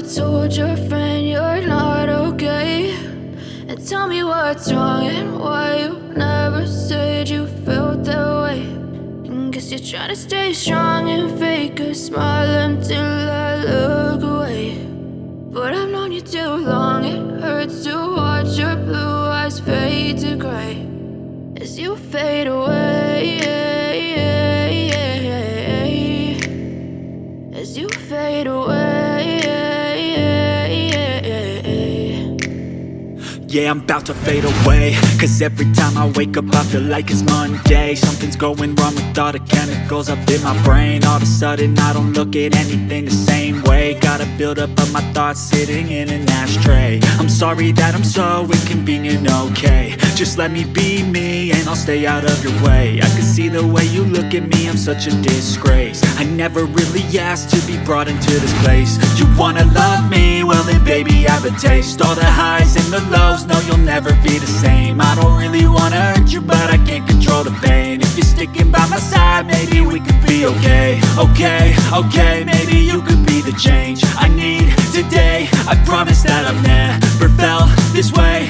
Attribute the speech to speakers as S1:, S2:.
S1: told your friend you're not okay? And tell me what's wrong and why you never said you felt that way. And guess you're trying to stay strong and fake a smile until I look away. But I've known you too long, it hurts to watch your blue eyes fade to gray as you fade away, as you fade away.
S2: Yeah, I'm about to fade away, cause every time I wake up I feel like it's Monday. Something's going wrong with all the chemicals up in my brain. All of a sudden I don't look at anything the same way. Got a buildup of my thoughts sitting in an ashtray. I'm sorry that I'm so inconvenient, okay? Just let me be me and I'll stay out of your way. I can see the way you look at me, I'm such a disgrace. I never really asked to be brought into this place. You wanna love me? Well then baby I have a taste. All the highs and the lows, no, you'll never be the same. I don't really wanna hurt you, but I can't control the pain. If you're sticking by my side, maybe we could be okay. Okay, maybe you could be the change I need today. I promise that I've never felt this way.